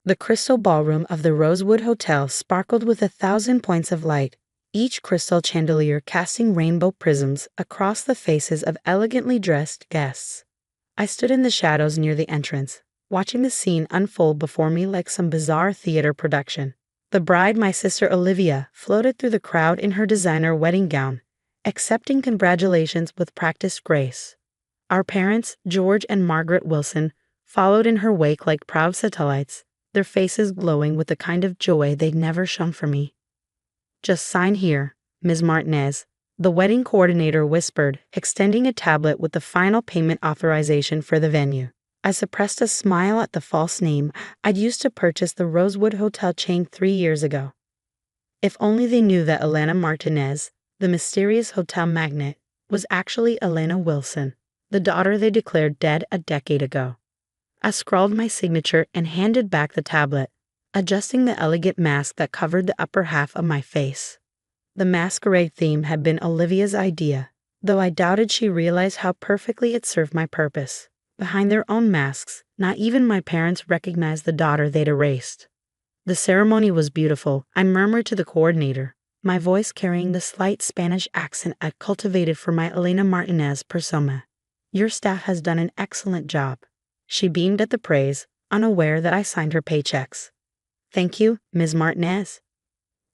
The crystal ballroom of the Rosewood Hotel sparkled with 1,000 points of light, each crystal chandelier casting rainbow prisms across the faces of elegantly dressed guests. I stood in the shadows near the entrance, watching the scene unfold before me like some bizarre theater production. The bride, my sister Olivia, floated through the crowd in her designer wedding gown, accepting congratulations with practiced grace. Our parents, George and Margaret Wilson, followed in her wake like proud satellites, their faces glowing with the kind of joy they'd never shown for me. "Just sign here, Ms. Martinez," the wedding coordinator whispered, extending a tablet with the final payment authorization for the venue. I suppressed a smile at the false name I'd used to purchase the Rosewood Hotel chain 3 years ago. If only they knew that Elena Martinez, the mysterious hotel magnate, was actually Elena Wilson, the daughter they declared dead a decade ago. I scrawled my signature and handed back the tablet, adjusting the elegant mask that covered the upper half of my face. The masquerade theme had been Olivia's idea, though I doubted she realized how perfectly it served my purpose. Behind their own masks, not even my parents recognized the daughter they'd erased. The ceremony was beautiful, I murmured to the coordinator, my voice carrying the slight Spanish accent I'd cultivated for my Elena Martinez persona. "Your staff has done an excellent job." She beamed at the praise, unaware that I signed her paychecks. "Thank you, Ms. Martinez.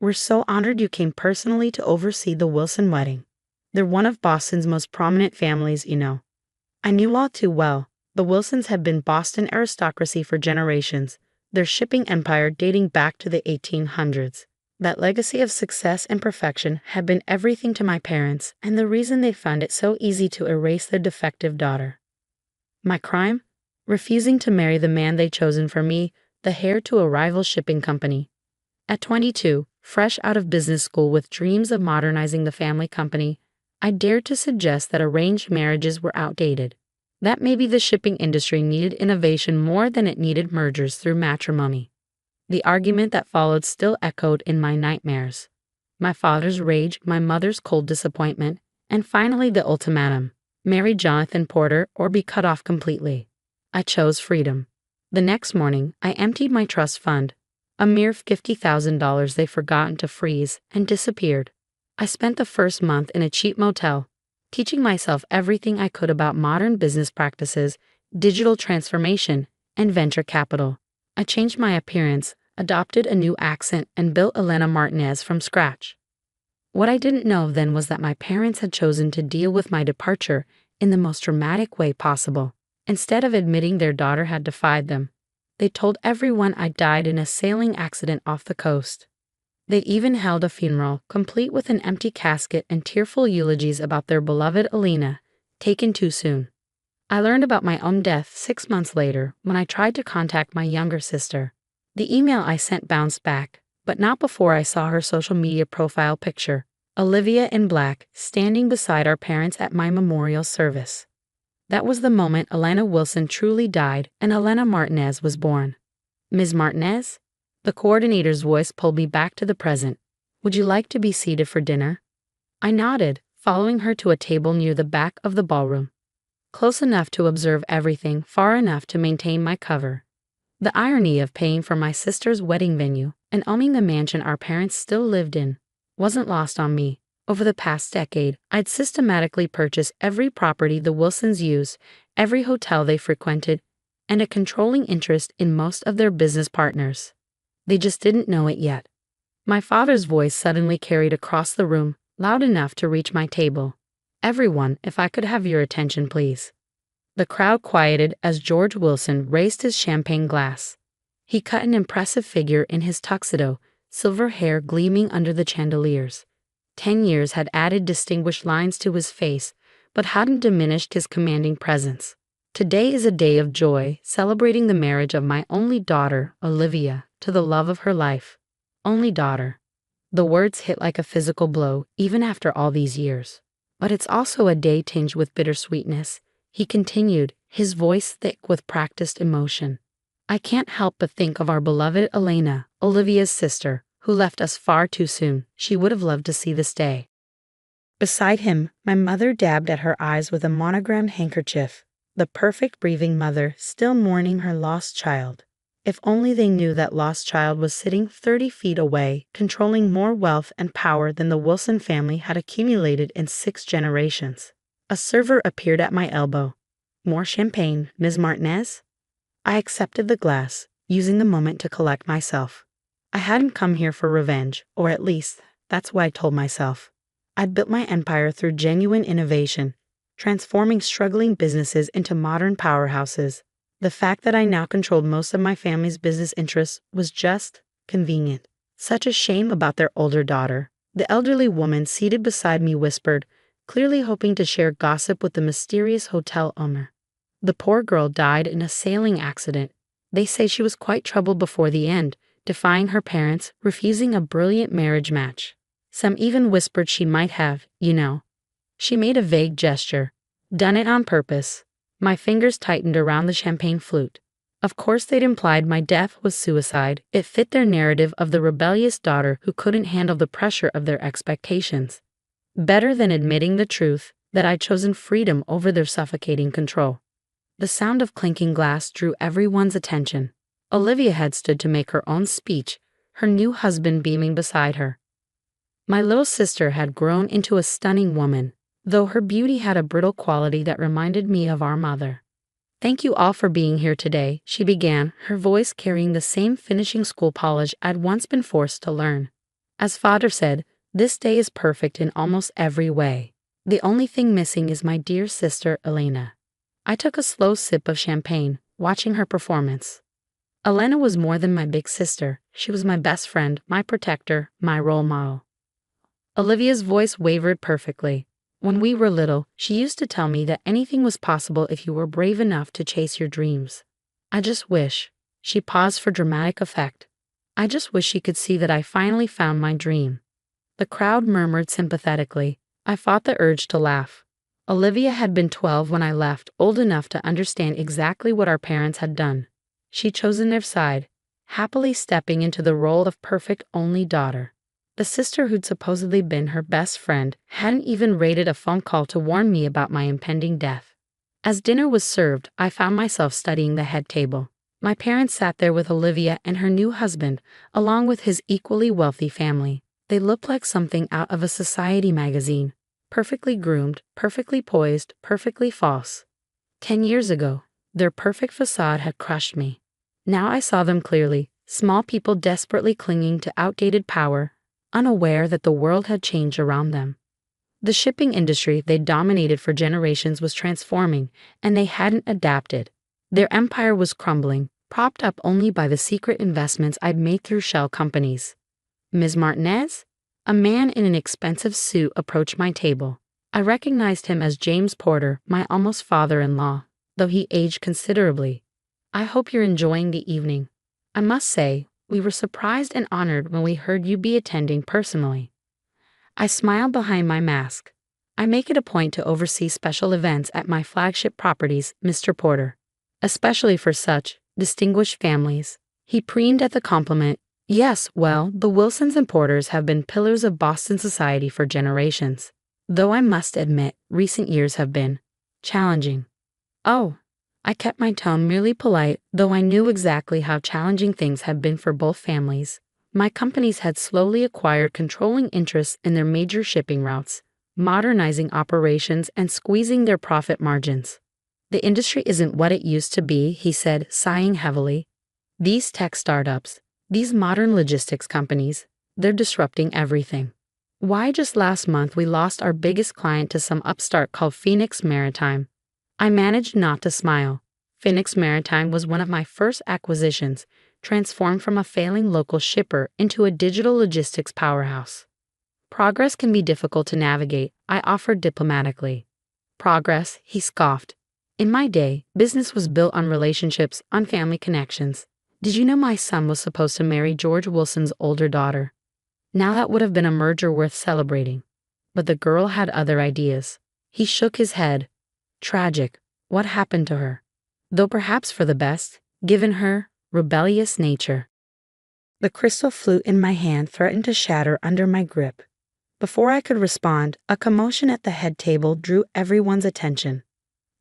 We're so honored you came personally to oversee the Wilson wedding. They're one of Boston's most prominent families, you know." I knew all too well. The Wilsons had been Boston aristocracy for generations, their shipping empire dating back to the 1800s. That legacy of success and perfection had been everything to my parents, and the reason they found it so easy to erase their defective daughter. My crime? Refusing to marry the man they'd chosen for me, the heir to a rival shipping company. At 22, fresh out of business school with dreams of modernizing the family company, I dared to suggest that arranged marriages were outdated, that maybe the shipping industry needed innovation more than it needed mergers through matrimony. The argument that followed still echoed in my nightmares. My father's rage, my mother's cold disappointment, and finally the ultimatum: marry Jonathan Porter or be cut off completely. I chose freedom. The next morning, I emptied my trust fund, a mere $50,000 they'd forgotten to freeze, and disappeared. I spent the first month in a cheap motel, teaching myself everything I could about modern business practices, digital transformation, and venture capital. I changed my appearance, adopted a new accent, and built Elena Martinez from scratch. What I didn't know then was that my parents had chosen to deal with my departure in the most dramatic way possible. Instead of admitting their daughter had defied them, they told everyone I died in a sailing accident off the coast. They even held a funeral, complete with an empty casket and tearful eulogies about their beloved Elena, taken too soon. I learned about my own death 6 months later when I tried to contact my younger sister. The email I sent bounced back, but not before I saw her social media profile picture, Olivia in black, standing beside our parents at my memorial service. That was the moment Elena Wilson truly died and Elena Martinez was born. "Ms. Martinez?" The coordinator's voice pulled me back to the present. "Would you like to be seated for dinner?" I nodded, following her to a table near the back of the ballroom. Close enough to observe everything, far enough to maintain my cover. The irony of paying for my sister's wedding venue and owning the mansion our parents still lived in wasn't lost on me. Over the past decade, I'd systematically purchased every property the Wilsons used, every hotel they frequented, and a controlling interest in most of their business partners. They just didn't know it yet. My father's voice suddenly carried across the room, loud enough to reach my table. "Everyone, if I could have your attention, please." The crowd quieted as George Wilson raised his champagne glass. He cut an impressive figure in his tuxedo, silver hair gleaming under the chandeliers. 10 years had added distinguished lines to his face, but hadn't diminished his commanding presence. "Today is a day of joy, celebrating the marriage of my only daughter, Olivia, to the love of her life." Only daughter. The words hit like a physical blow, even after all these years. "But it's also a day tinged with bittersweetness," he continued, his voice thick with practiced emotion. "I can't help but think of our beloved Elena, Olivia's sister, who left us far too soon. She would have loved to see this day." Beside him, my mother dabbed at her eyes with a monogrammed handkerchief, the perfect breathing mother still mourning her lost child. If only they knew that lost child was sitting 30 feet away, controlling more wealth and power than the Wilson family had accumulated in 6 generations. A server appeared at my elbow. "More champagne, Ms. Martinez?" I accepted the glass, using the moment to collect myself. I hadn't come here for revenge, or at least, that's what I told myself. I'd built my empire through genuine innovation, transforming struggling businesses into modern powerhouses. The fact that I now controlled most of my family's business interests was just convenient. Such a shame about their older daughter. The elderly woman seated beside me whispered, clearly hoping to share gossip with the mysterious hotel owner. The poor girl died in a sailing accident. They say she was quite troubled before the end, defying her parents, refusing a brilliant marriage match. Some even whispered she might have, you know. She made a vague gesture. Done it on purpose. My fingers tightened around the champagne flute. Of course they'd implied my death was suicide. It fit their narrative of the rebellious daughter who couldn't handle the pressure of their expectations. Better than admitting the truth, that I'd chosen freedom over their suffocating control. The sound of clinking glass drew everyone's attention. Olivia had stood to make her own speech, her new husband beaming beside her. My little sister had grown into a stunning woman, though her beauty had a brittle quality that reminded me of our mother. "Thank you all for being here today," she began, her voice carrying the same finishing school polish I'd once been forced to learn. "As Father said, this day is perfect in almost every way. The only thing missing is my dear sister Elena." I took a slow sip of champagne, watching her performance. Elena was more than my big sister. She was my best friend, my protector, my role model. Olivia's voice wavered perfectly. "When we were little, she used to tell me that anything was possible if you were brave enough to chase your dreams. I just wish," she paused for dramatic effect, "I just wish she could see that I finally found my dream." The crowd murmured sympathetically. I fought the urge to laugh. Olivia had been 12 when I left, old enough to understand exactly what our parents had done. She'd chosen their side, happily stepping into the role of perfect only daughter. The sister who'd supposedly been her best friend hadn't even rated a phone call to warn me about my impending death. As dinner was served, I found myself studying the head table. My parents sat there with Olivia and her new husband, along with his equally wealthy family. They looked like something out of a society magazine. Perfectly groomed, perfectly poised, perfectly false. 10 years ago, their perfect facade had crushed me. Now I saw them clearly, small people desperately clinging to outdated power, unaware that the world had changed around them. The shipping industry they dominated for generations was transforming, and they hadn't adapted. Their empire was crumbling, propped up only by the secret investments I'd made through shell companies. "Ms. Martinez?" A man in an expensive suit approached my table. I recognized him as James Porter, my almost father-in-law, though he aged considerably. "I hope you're enjoying the evening. I must say, we were surprised and honored when we heard you'd be attending personally." I smiled behind my mask. "I make it a point to oversee special events at my flagship properties, Mr. Porter, especially for such distinguished families." He preened at the compliment. "Yes, well, the Wilsons and Porters have been pillars of Boston society for generations. Though I must admit, recent years have been challenging." "Oh." I kept my tone merely polite, though I knew exactly how challenging things had been for both families. My companies had slowly acquired controlling interests in their major shipping routes, modernizing operations and squeezing their profit margins. "The industry isn't what it used to be," he said, sighing heavily. "These tech startups, these modern logistics companies, they're disrupting everything. Why, just last month we lost our biggest client to some upstart called Phoenix Maritime." I managed not to smile. Phoenix Maritime was one of my first acquisitions, transformed from a failing local shipper into a digital logistics powerhouse. "Progress can be difficult to navigate," I offered diplomatically. "Progress," he scoffed. "In my day, business was built on relationships, on family connections. Did you know my son was supposed to marry George Wilson's older daughter? Now that would have been a merger worth celebrating. But the girl had other ideas." He shook his head. "Tragic. What happened to her? Though perhaps for the best, given her rebellious nature." The crystal flute in my hand threatened to shatter under my grip. Before I could respond, a commotion at the head table drew everyone's attention.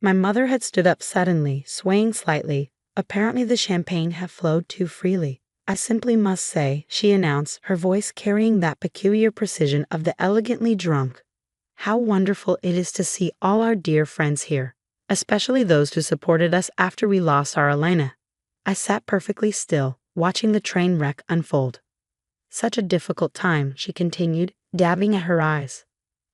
My mother had stood up suddenly, swaying slightly, Apparently the champagne had flowed too freely. I simply must say, she announced, her voice carrying that peculiar precision of the elegantly drunk. How wonderful it is to see all our dear friends here, especially those who supported us after we lost our Elena. I sat perfectly still, watching the train wreck unfold. Such a difficult time, she continued, dabbing at her eyes.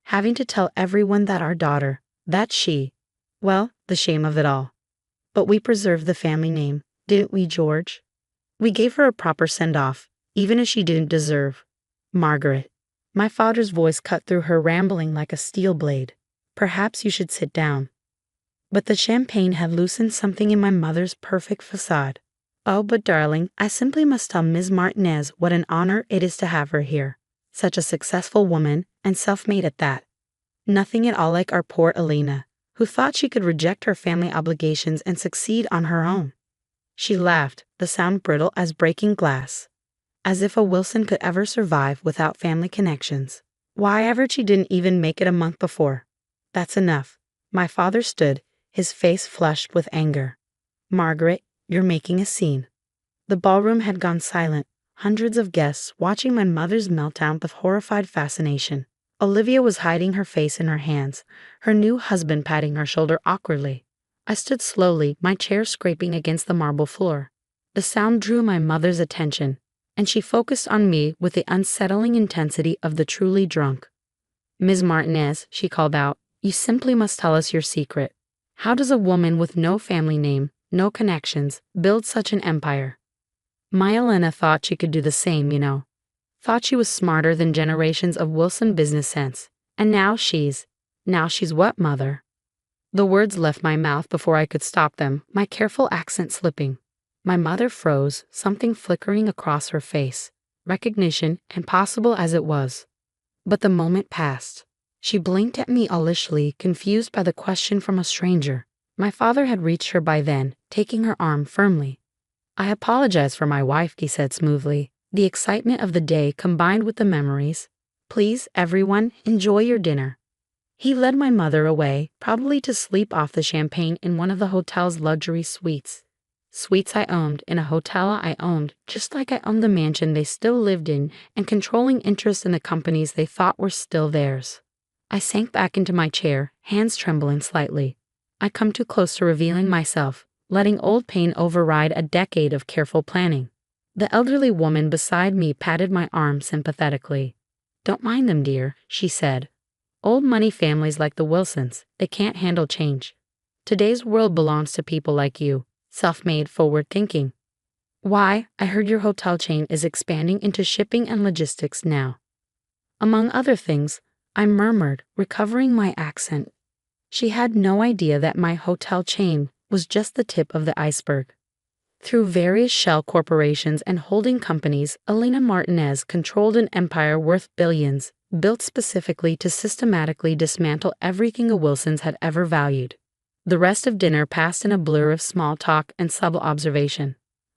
Having to tell everyone that our daughter, that she, well, the shame of it all. But we preserved the family name, didn't we, George? We gave her a proper send-off, even if she didn't deserve. Margaret. My father's voice cut through her rambling like a steel blade. Perhaps you should sit down. But the champagne had loosened something in my mother's perfect facade. Oh, but darling, I simply must tell Ms. Martinez what an honor it is to have her here. Such a successful woman, and self-made at that. Nothing at all like our poor Elena, who thought she could reject her family obligations and succeed on her own. She laughed, the sound brittle as breaking glass. As if a Wilson could ever survive without family connections. Why ever she didn't even make it a month before. That's enough. My father stood, his face flushed with anger. Margaret, you're making a scene. The ballroom had gone silent, hundreds of guests watching my mother's meltdown with horrified fascination. Olivia was hiding her face in her hands, her new husband patting her shoulder awkwardly. I stood slowly, my chair scraping against the marble floor. The sound drew my mother's attention, and she focused on me with the unsettling intensity of the truly drunk. Ms. Martinez, she called out, you simply must tell us your secret. How does a woman with no family name, no connections, build such an empire? My Elena thought she could do the same, you know. Thought she was smarter than generations of Wilson business sense. And now she's what, mother? The words left my mouth before I could stop them, my careful accent slipping. My mother froze, something flickering across her face, recognition, impossible as it was. But the moment passed. She blinked at me owlishly, confused by the question from a stranger. My father had reached her by then, taking her arm firmly. I apologize for my wife, he said smoothly, the excitement of the day combined with the memories. Please, everyone, enjoy your dinner. He led my mother away, probably to sleep off the champagne in one of the hotel's luxury suites. Suites I owned, in a hotel I owned, just like I owned the mansion they still lived in and controlling interest in the companies they thought were still theirs. I sank back into my chair, hands trembling slightly. I come too close to revealing myself, letting old pain override a decade of careful planning. The elderly woman beside me patted my arm sympathetically. Don't mind them, dear, she said. Old money families like the Wilsons, they can't handle change. Today's world belongs to people like you, self-made, forward-thinking. Why, I heard your hotel chain is expanding into shipping and logistics now. Among other things, I murmured, recovering my accent. She had no idea that my hotel chain was just the tip of the iceberg. Through various shell corporations and holding companies, Elena Martinez controlled an empire worth billions, built specifically to systematically dismantle everything the Wilsons had ever valued. The rest of dinner passed in a blur of small talk and subtle observation.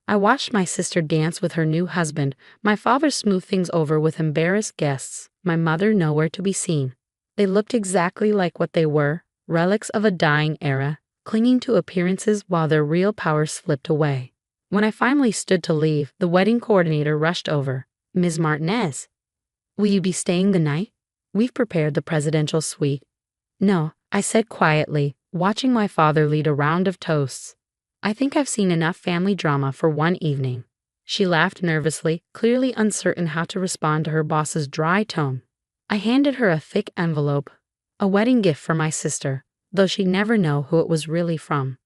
I watched my sister dance with her new husband, my father smooth things over with embarrassed guests, my mother nowhere to be seen. They looked exactly like what they were, relics of a dying era, clinging to appearances while their real power slipped away. When I finally stood to leave, the wedding coordinator rushed over. Ms. Martinez, will you be staying the night? We've prepared the presidential suite. No, I said quietly, watching my father lead a round of toasts. I think I've seen enough family drama for one evening. She laughed nervously, clearly uncertain how to respond to her boss's dry tone. I handed her a thick envelope, a wedding gift for my sister, though she'd never know who it was really from.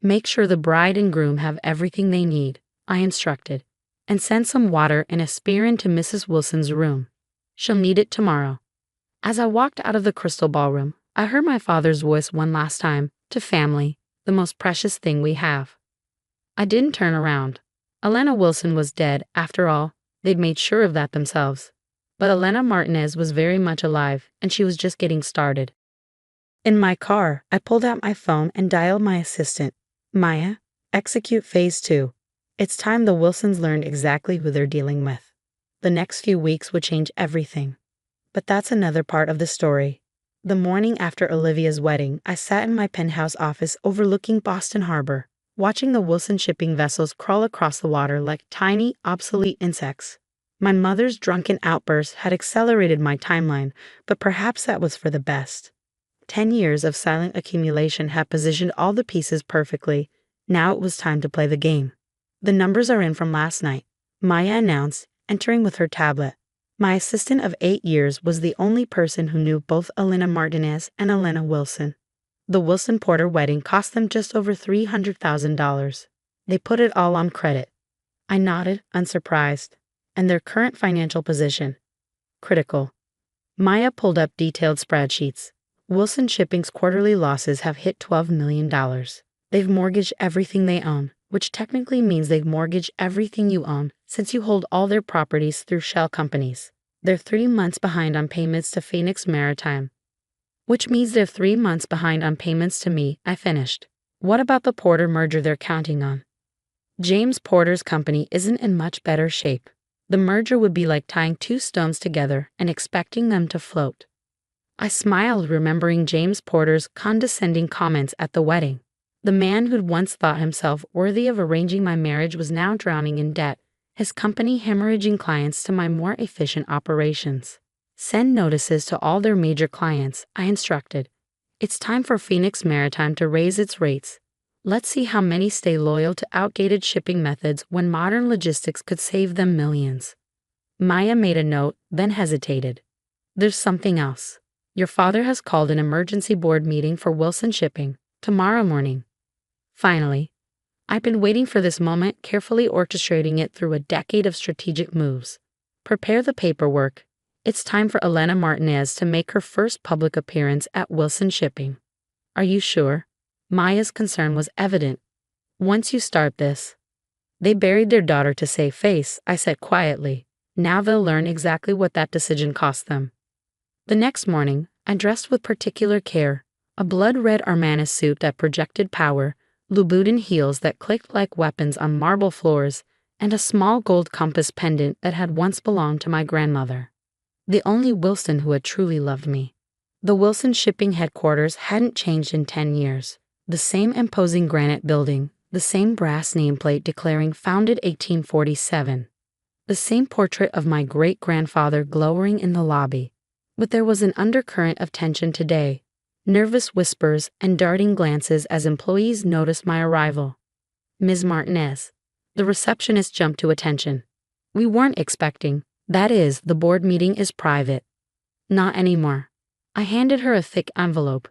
Make sure the bride and groom have everything they need, I instructed, and send some water and a spear into Mrs. Wilson's room. She'll need it tomorrow. As I walked out of the crystal ballroom, I heard my father's voice one last time, to family, the most precious thing we have. I didn't turn around. Elena Wilson was dead, after all, they'd made sure of that themselves. But Elena Martinez was very much alive, and she was just getting started. In my car, I pulled out my phone and dialed my assistant. Maya, execute phase 2. It's time the Wilsons learned exactly who they're dealing with. The next few weeks would change everything. But that's another part of the story. The morning after Olivia's wedding, I sat in my penthouse office overlooking Boston Harbor. watching the Wilson shipping vessels crawl across the water like tiny, obsolete insects. My mother's drunken outburst had accelerated my timeline, but perhaps that was for the best. 10 years of silent accumulation had positioned all the pieces perfectly. Now it was time to play the game. The numbers are in from last night, Maya announced, entering with her tablet. My assistant of 8 years was the only person who knew both Elena Martinez and Elena Wilson. The Wilson Porter wedding cost them just over $300,000. They put it all on credit. I nodded, unsurprised. And their current financial position? Critical. Maya pulled up detailed spreadsheets. Wilson Shipping's quarterly losses have hit $12 million. They've mortgaged everything they own, which technically means they've mortgaged everything you own since you hold all their properties through shell companies. They're 3 months behind on payments to Phoenix Maritime, which means they're 3 months behind on payments to me. I finished. What about the Porter merger they're counting on? James Porter's company isn't in much better shape. The merger would be like tying 2 stones together and expecting them to float. I smiled, remembering James Porter's condescending comments at the wedding. The man who'd once thought himself worthy of arranging my marriage was now drowning in debt, his company hemorrhaging clients to my more efficient operations. Send notices to all their major clients, I instructed. It's time for Phoenix Maritime to raise its rates. Let's see how many stay loyal to outdated shipping methods when modern logistics could save them millions. Maya made a note, then hesitated. There's something else. Your father has called an emergency board meeting for Wilson Shipping tomorrow morning. Finally, I've been waiting for this moment, carefully orchestrating it through a decade of strategic moves. Prepare the paperwork. It's time for Elena Martinez to make her first public appearance at Wilson Shipping. Are you sure? Maya's concern was evident. Once you start this. They buried their daughter to save face, I said quietly. Now they'll learn exactly what that decision cost them. The next morning, I dressed with particular care, a blood-red Armani suit that projected power, Louboutin heels that clicked like weapons on marble floors, and a small gold compass pendant that had once belonged to my grandmother. The only Wilson who had truly loved me. The Wilson Shipping headquarters hadn't changed in 10 years. The same imposing granite building, the same brass nameplate declaring founded 1847. The same portrait of my great-grandfather glowering in the lobby. But there was an undercurrent of tension today. Nervous whispers and darting glances as employees noticed my arrival. Ms. Martinez. The receptionist jumped to attention. We weren't expecting. That is, the board meeting is private. Not anymore. I handed her a thick envelope.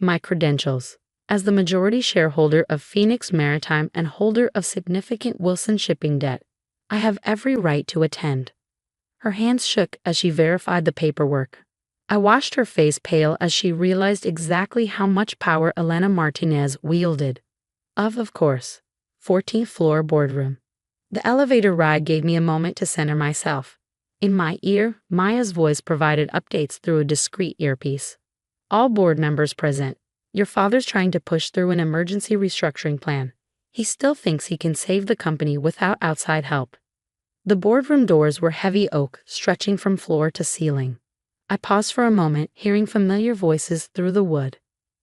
My credentials. As the majority shareholder of Phoenix Maritime and holder of significant Wilson Shipping debt, I have every right to attend. Her hands shook as she verified the paperwork. I watched her face pale as she realized exactly how much power Elena Martinez wielded. Of course. 14th floor boardroom. The elevator ride gave me a moment to center myself. In my ear, Maya's voice provided updates through a discreet earpiece. All board members present. Your father's trying to push through an emergency restructuring plan. He still thinks he can save the company without outside help. The boardroom doors were heavy oak, stretching from floor to ceiling. I paused for a moment, hearing familiar voices through the wood.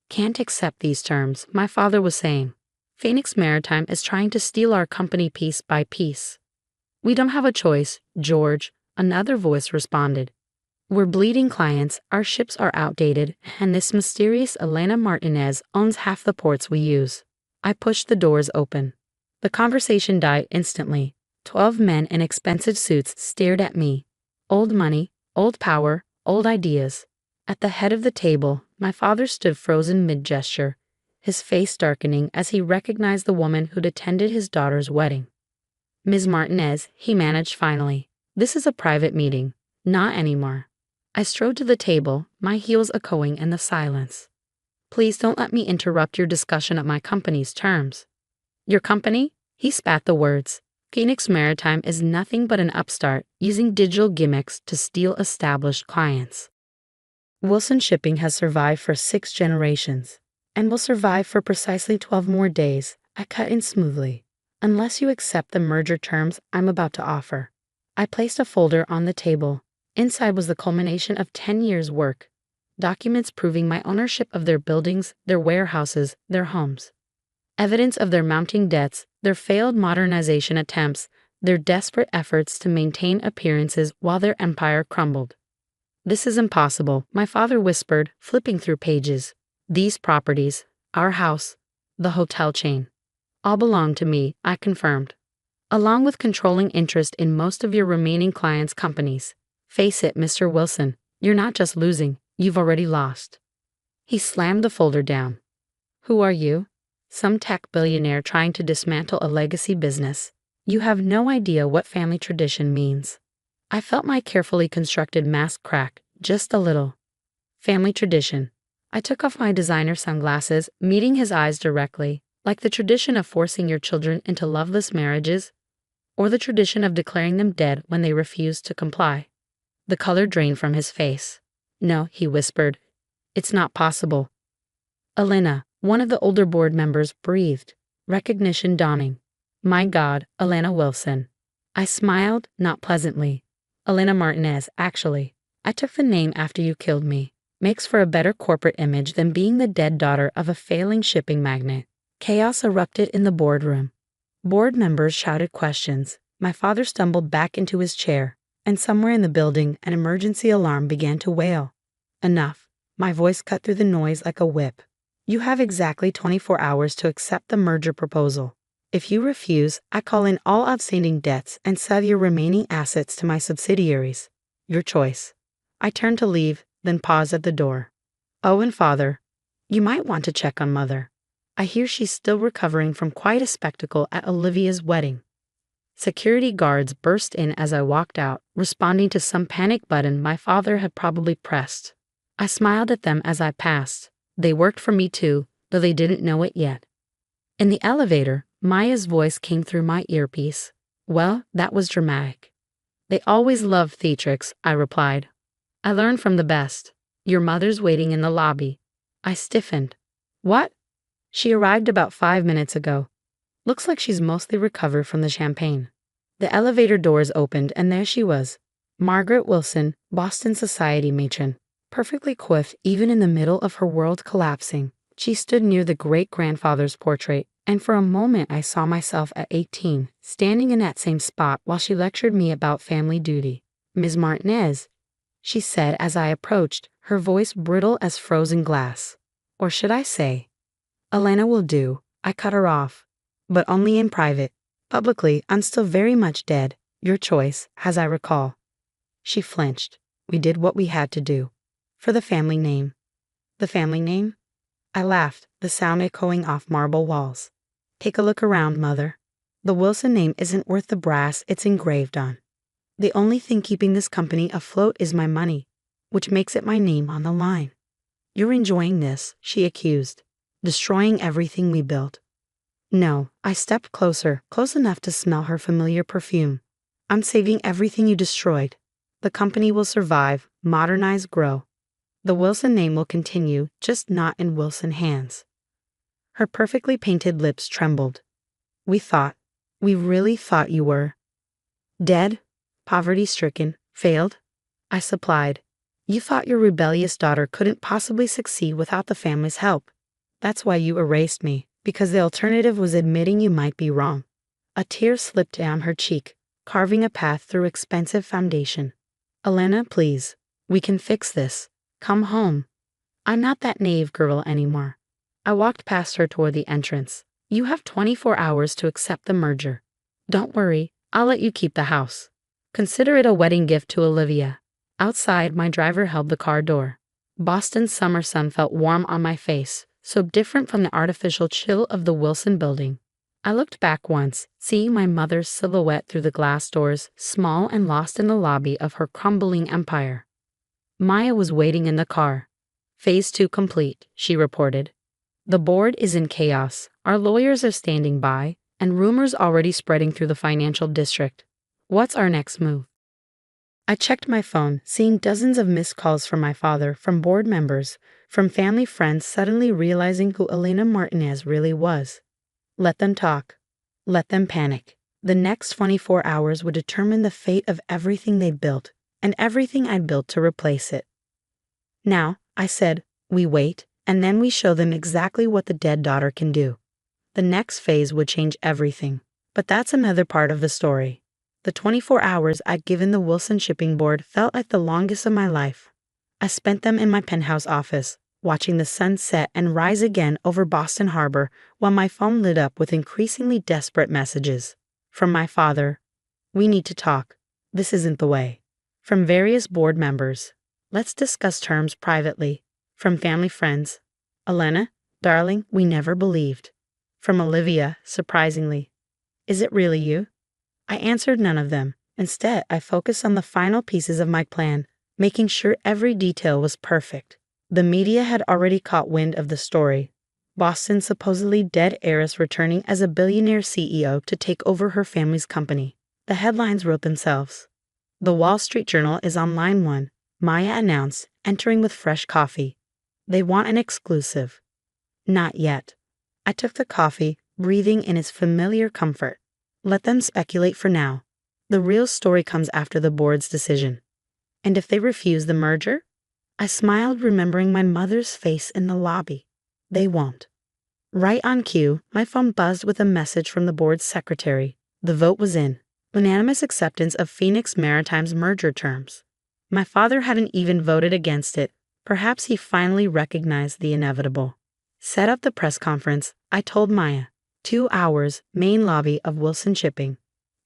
Can't accept these terms, my father was saying. Phoenix Maritime is trying to steal our company piece by piece. We don't have a choice, George, another voice responded. We're bleeding clients, our ships are outdated, and this mysterious Elena Martinez owns half the ports we use. I pushed the doors open. The conversation died instantly. 12 men in expensive suits stared at me. Old money, old power, old ideas. At the head of the table, my father stood frozen mid-gesture, his face darkening as he recognized the woman who'd attended his daughter's wedding. Ms. Martinez, he managed finally. This is a private meeting. Not anymore. I strode to the table, my heels echoing in the silence. Please don't let me interrupt your discussion of my company's terms. Your company? He spat the words. Phoenix Maritime is nothing but an upstart using digital gimmicks to steal established clients. Wilson Shipping has survived for 6 generations, and will survive for precisely 12 more days. I cut in smoothly. Unless you accept the merger terms I'm about to offer. I placed a folder on the table. Inside was the culmination of 10 years' work. Documents proving my ownership of their buildings, their warehouses, their homes. evidence of their mounting debts, their failed modernization attempts, their desperate efforts to maintain appearances while their empire crumbled. "This is impossible," my father whispered, flipping through pages. "These properties, our house, the hotel chain, all belong to me," I confirmed, "along with controlling interest in most of your remaining clients' companies. Face it, Mr. Wilson, you're not just losing, you've already lost." He slammed the folder down. "Who are you? Some tech billionaire trying to dismantle a legacy business. You have no idea what family tradition means." I felt my carefully constructed mask crack, just a little. Family tradition. I took off my designer sunglasses, meeting his eyes directly. Like the tradition of forcing your children into loveless marriages, or the tradition of declaring them dead when they refuse to comply. The color drained from his face. "No," he whispered. "It's not possible." Elena, one of the older board members, breathed, recognition dawning. "My God, Elena Wilson." I smiled, not pleasantly. "Elena Martinez, actually. I took the name after you killed me. Makes for a better corporate image than being the dead daughter of a failing shipping magnate." Chaos erupted in the boardroom. Board members shouted questions. My father stumbled back into his chair, and somewhere in the building, an emergency alarm began to wail. "Enough." My voice cut through the noise like a whip. "You have exactly 24 hours to accept the merger proposal. If you refuse, I call in all outstanding debts and sell your remaining assets to my subsidiaries. Your choice." I turned to leave, then paused at the door. "Oh, and father, you might want to check on mother. I hear she's still recovering from quite a spectacle at Olivia's wedding." Security guards burst in as I walked out, responding to some panic button my father had probably pressed. I smiled at them as I passed. They worked for me too, though they didn't know it yet. In the elevator, Maya's voice came through my earpiece. "Well, that was dramatic." "They always love theatrics," I replied. "I learned from the best. Your mother's waiting in the lobby." I stiffened. "What?" "She arrived about 5 minutes ago. Looks like she's mostly recovered from the champagne." The elevator doors opened and there she was. Margaret Wilson, Boston society matron. Perfectly coiffed even in the middle of her world collapsing. She stood near the great-grandfather's portrait, and for a moment I saw myself at 18, standing in that same spot while she lectured me about family duty. "Ms. Martinez," she said as I approached, her voice brittle as frozen glass. Or should I say, "Elena will do." I cut her off. "But only in private. Publicly, I'm still very much dead. Your choice, as I recall." She flinched. "We did what we had to do. For the family name." "The family name?" I laughed, the sound echoing off marble walls. "Take a look around, mother. The Wilson name isn't worth the brass it's engraved on. The only thing keeping this company afloat is my money, which makes it my name on the line. You're enjoying this," she accused. "Destroying everything we built." "No," I stepped closer, close enough to smell her familiar perfume. "I'm saving everything you destroyed. The company will survive, modernize, grow. The Wilson name will continue, just not in Wilson hands." Her perfectly painted lips trembled. We really thought you were dead, poverty-stricken, failed," I supplied. "You thought your rebellious daughter couldn't possibly succeed without the family's help. That's why you erased me, because the alternative was admitting you might be wrong." A tear slipped down her cheek, carving a path through expensive foundation. "Elena, please. We can fix this. Come home." "I'm not that naive girl anymore." I walked past her toward the entrance. "You have 24 hours to accept the merger. Don't worry, I'll let you keep the house. Consider it a wedding gift to Olivia." Outside, my driver held the car door. Boston's summer sun felt warm on my face, so different from the artificial chill of the Wilson building. I looked back once, seeing my mother's silhouette through the glass doors, small and lost in the lobby of her crumbling empire. Maya was waiting in the car. "Phase 2 complete," she reported. "The board is in chaos, our lawyers are standing by, and rumors already spreading through the financial district. What's our next move?" I checked my phone, seeing dozens of missed calls from my father, from board members, from family friends suddenly realizing who Elena Martinez really was. Let them talk. Let them panic. The next 24 hours would determine the fate of everything they built, and everything I'd built to replace it. "Now," I said, "we wait, and then we show them exactly what the dead daughter can do." The next phase would change everything. But that's another part of the story. The 24 hours I'd given the Wilson Shipping Board felt like the longest of my life. I spent them in my penthouse office, watching the sun set and rise again over Boston Harbor while my phone lit up with increasingly desperate messages. From my father, "We need to talk. This isn't the way." From various board members, "Let's discuss terms privately." From family friends, "Elena, darling, we never believed." From Olivia, surprisingly, "Is it really you?" I answered none of them. Instead, I focused on the final pieces of my plan, making sure every detail was perfect. The media had already caught wind of the story. Boston's supposedly dead heiress returning as a billionaire CEO to take over her family's company. The headlines wrote themselves. The Wall Street Journal is on line 1, Maya announced, entering with fresh coffee. They want an exclusive. Not yet. I took the coffee, breathing in its familiar comfort. Let them speculate for now. The real story comes after the board's decision. And if they refuse the merger? I smiled, remembering my mother's face in the lobby. They won't. Right on cue, my phone buzzed with a message from the board's secretary. The vote was in. Unanimous acceptance of Phoenix Maritime's merger terms. My father hadn't even voted against it. Perhaps he finally recognized the inevitable. Set up the press conference, I told Maya. 2 hours, main lobby of Wilson Shipping.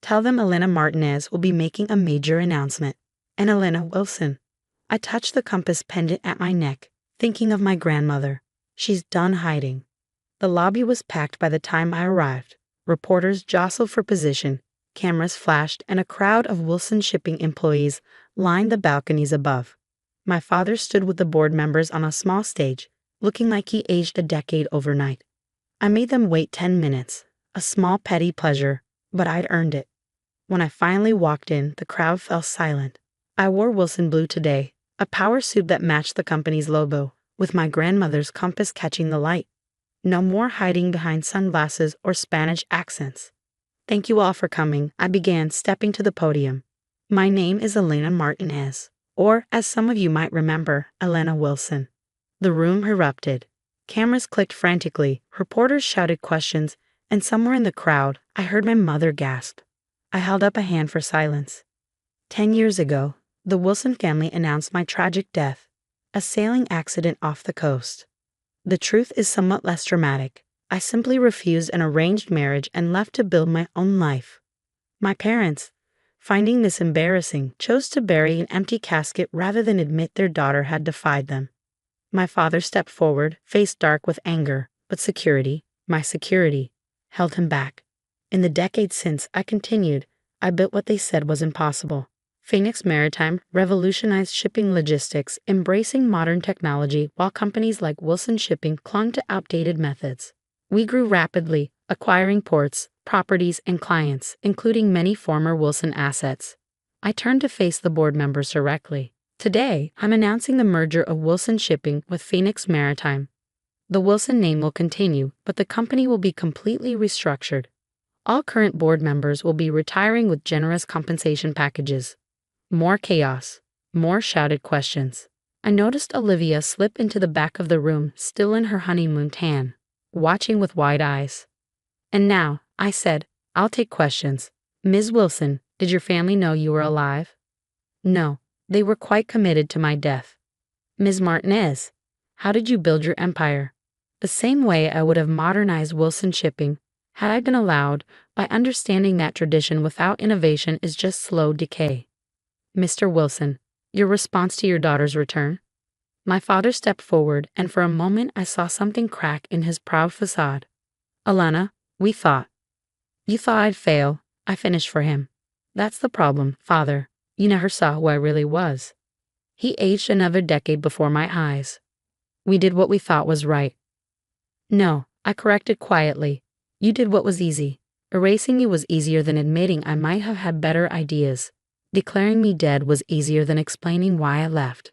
Tell them Elena Martinez will be making a major announcement. And Elena Wilson. I touched the compass pendant at my neck, thinking of my grandmother. She's done hiding. The lobby was packed by the time I arrived. Reporters jostled for position, cameras flashed, and a crowd of Wilson Shipping employees lined the balconies above. My father stood with the board members on a small stage, looking like he aged a decade overnight. I made them wait 10 minutes, a small petty pleasure, but I'd earned it. When I finally walked in, the crowd fell silent. I wore Wilson blue today, a power suit that matched the company's logo, with my grandmother's compass catching the light. No more hiding behind sunglasses or Spanish accents. "Thank you all for coming," I began, stepping to the podium. "My name is Elena Martinez, or, as some of you might remember, Elena Wilson." The room erupted. Cameras clicked frantically, reporters shouted questions, and somewhere in the crowd, I heard my mother gasp. I held up a hand for silence. 10 years ago, the Wilson family announced my tragic death, a sailing accident off the coast. The truth is somewhat less dramatic. I simply refused an arranged marriage and left to build my own life. My parents, finding this embarrassing, chose to bury an empty casket rather than admit their daughter had defied them. My father stepped forward, face dark with anger, but security, my security, held him back. In the decades since, I continued, I built what they said was impossible. Phoenix Maritime revolutionized shipping logistics, embracing modern technology while companies like Wilson Shipping clung to outdated methods. We grew rapidly, acquiring ports, properties, and clients, including many former Wilson assets. I turned to face the board members directly. Today, I'm announcing the merger of Wilson Shipping with Phoenix Maritime. The Wilson name will continue, but the company will be completely restructured. All current board members will be retiring with generous compensation packages. More chaos, more shouted questions. I noticed Olivia slip into the back of the room, still in her honeymoon tan, watching with wide eyes. "And now," I said, "I'll take questions. Ms. Wilson, did your family know you were alive?" "No, they were quite committed to my death." "Ms. Martinez, how did you build your empire?" "The same way I would have modernized Wilson Shipping, had I been allowed, by understanding that tradition without innovation is just slow decay." "Mr. Wilson, your response to your daughter's return?" My father stepped forward, and for a moment I saw something crack in his proud facade. "Elena, we thought. You thought I'd fail," I finished for him. "That's the problem, father. You never saw who I really was." He aged another decade before my eyes. "We did what we thought was right." "No," I corrected quietly. "You did what was easy. Erasing you was easier than admitting I might have had better ideas. Declaring me dead was easier than explaining why I left.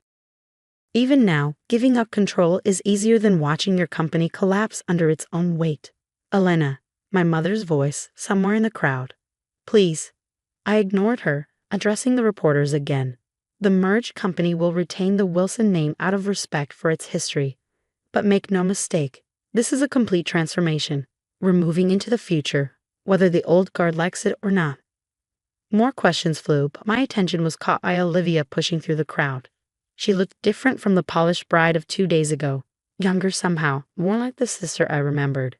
Even now, giving up control is easier than watching your company collapse under its own weight." "Elena," my mother's voice, somewhere in the crowd. "Please." I ignored her, addressing the reporters again. "The merged company will retain the Wilson name out of respect for its history. But make no mistake, this is a complete transformation. We're moving into the future, whether the old guard likes it or not. More questions flew, but my attention was caught by Olivia pushing through the crowd. She looked different from the polished bride of 2 days ago, younger somehow, more like the sister I remembered.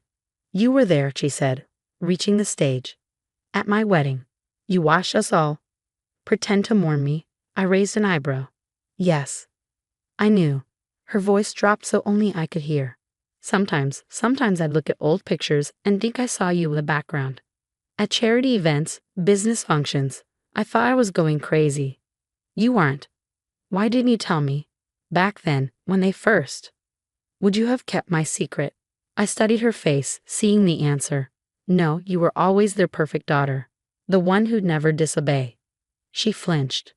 You were there, she said, reaching the stage. At my wedding. You watched us all. Pretend to mourn me. I raised an eyebrow. Yes. I knew. Her voice dropped so only I could hear. Sometimes I'd look at old pictures and think I saw you in the background. At charity events, business functions, I thought I was going crazy. You aren't. Why didn't you tell me? Back then, when they first. Would you have kept my secret? I studied her face, seeing the answer. No, you were always their perfect daughter. The one who'd never disobey. She flinched.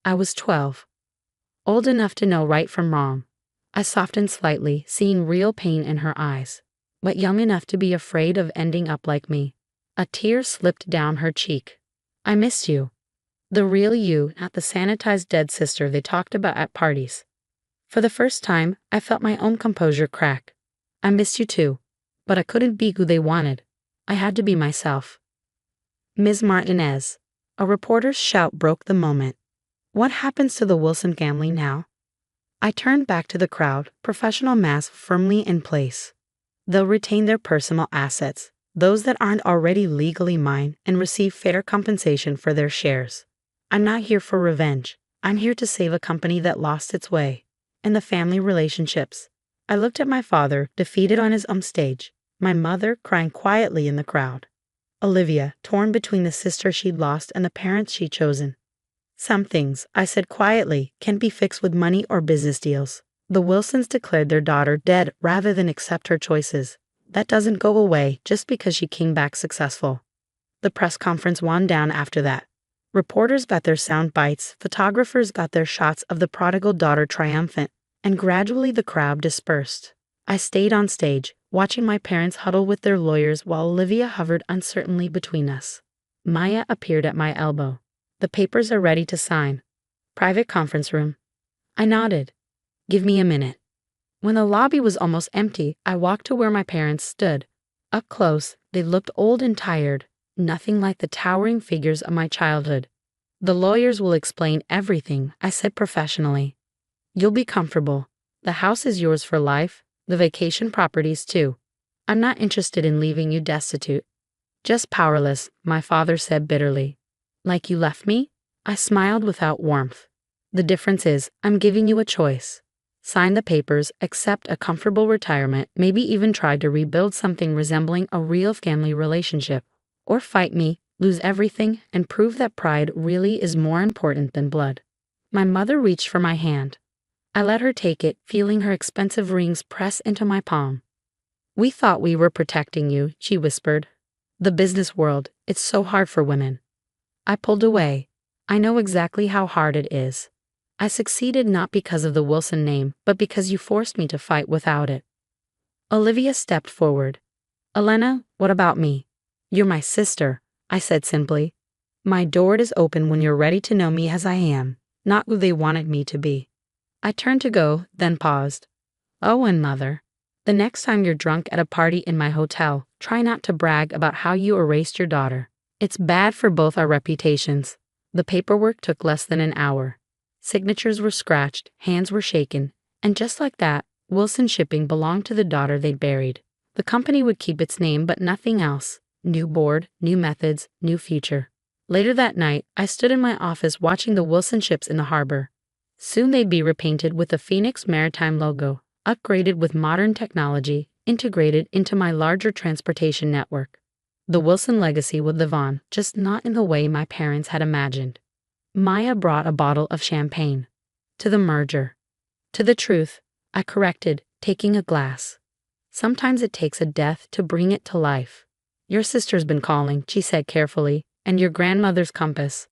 I was 12. Old enough to know right from wrong. I softened slightly, seeing real pain in her eyes. But young enough to be afraid of ending up like me. A tear slipped down her cheek. I missed you. The real you, not the sanitized dead sister they talked about at parties. For the first time, I felt my own composure crack. I missed you too, but I couldn't be who they wanted. I had to be myself. Ms. Martinez. A reporter's shout broke the moment. What happens to the Wilson family now? I turned back to the crowd, professional mask firmly in place. They'll retain their personal assets, those that aren't already legally mine, and receive fair compensation for their shares. I'm not here for revenge. I'm here to save a company that lost its way. And the family relationships. I looked at my father, defeated on his stage, my mother crying quietly in the crowd. Olivia, torn between the sister she'd lost and the parents she'd chosen. Some things, I said quietly, can be fixed with money or business deals. The Wilsons declared their daughter dead rather than accept her choices. That doesn't go away just because she came back successful. The press conference wound down after that. Reporters got their sound bites, photographers got their shots of the prodigal daughter triumphant, and gradually the crowd dispersed. I stayed on stage, watching my parents huddle with their lawyers while Olivia hovered uncertainly between us. Maya appeared at my elbow. The papers are ready to sign. Private conference room. I nodded. Give me a minute. When the lobby was almost empty, I walked to where my parents stood. Up close, they looked old and tired, nothing like the towering figures of my childhood. The lawyers will explain everything, I said professionally. You'll be comfortable. The house is yours for life, the vacation properties too. I'm not interested in leaving you destitute. Just powerless, my father said bitterly. Like you left me? I smiled without warmth. The difference is, I'm giving you a choice. Sign the papers, accept a comfortable retirement, maybe even try to rebuild something resembling a real family relationship. Or fight me, lose everything, and prove that pride really is more important than blood. My mother reached for my hand. I let her take it, feeling her expensive rings press into my palm. We thought we were protecting you, she whispered. The business world, it's so hard for women. I pulled away. I know exactly how hard it is. I succeeded not because of the Wilson name, but because you forced me to fight without it. Olivia stepped forward. Elena, what about me? You're my sister, I said simply. My door is open when you're ready to know me as I am, not who they wanted me to be. I turned to go, then paused. Oh, and mother, the next time you're drunk at a party in my hotel, try not to brag about how you erased your daughter. It's bad for both our reputations. The paperwork took less than an hour. Signatures were scratched, hands were shaken, and just like that, Wilson Shipping belonged to the daughter they'd buried. The company would keep its name but nothing else. New board, new methods, new future. Later that night, I stood in my office watching the Wilson ships in the harbor. Soon they'd be repainted with the Phoenix Maritime logo, upgraded with modern technology, integrated into my larger transportation network. The Wilson legacy would live on, just not in the way my parents had imagined. Maya brought a bottle of champagne. To the merger. To the truth, I corrected, taking a glass. Sometimes it takes a death to bring it to life. Your sister's been calling, she said carefully, and your grandmother's compass.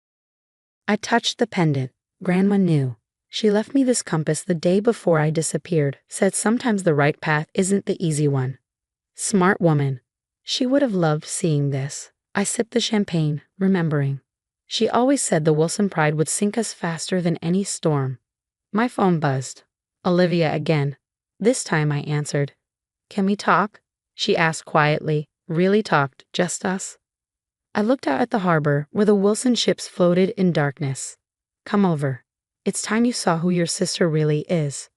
I touched the pendant. Grandma knew. She left me this compass the day before I disappeared, said sometimes the right path isn't the easy one. Smart woman. She would have loved seeing this. I sipped the champagne, remembering. She always said the Wilson pride would sink us faster than any storm. My phone buzzed. Olivia again. This time I answered. Can we talk? She asked quietly, Really talked, just us? I looked out at the harbor where the Wilson ships floated in darkness. Come over. It's time you saw who your sister really is.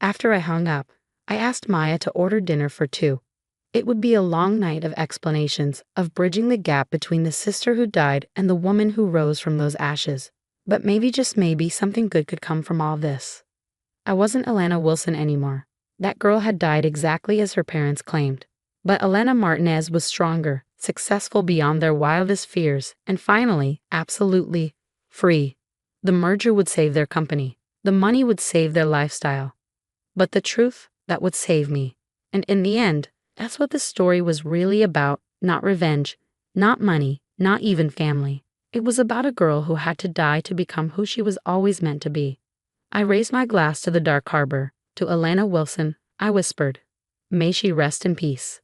After I hung up, I asked Maya to order dinner for two. It would be a long night of explanations, of bridging the gap between the sister who died and the woman who rose from those ashes. But maybe, just maybe, something good could come from all this. I wasn't Alana Wilson anymore. That girl had died exactly as her parents claimed. But Elena Martinez was stronger, successful beyond their wildest fears, and finally, absolutely free. The merger would save their company. The money would save their lifestyle. But the truth, that would save me. And in the end, that's what the story was really about. Not revenge, not money, not even family. It was about a girl who had to die to become who she was always meant to be. I raised my glass to the dark harbor. To Alana Wilson, I whispered, "May she rest in peace."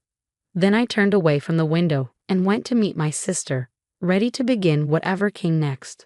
Then I turned away from the window and went to meet my sister, ready to begin whatever came next.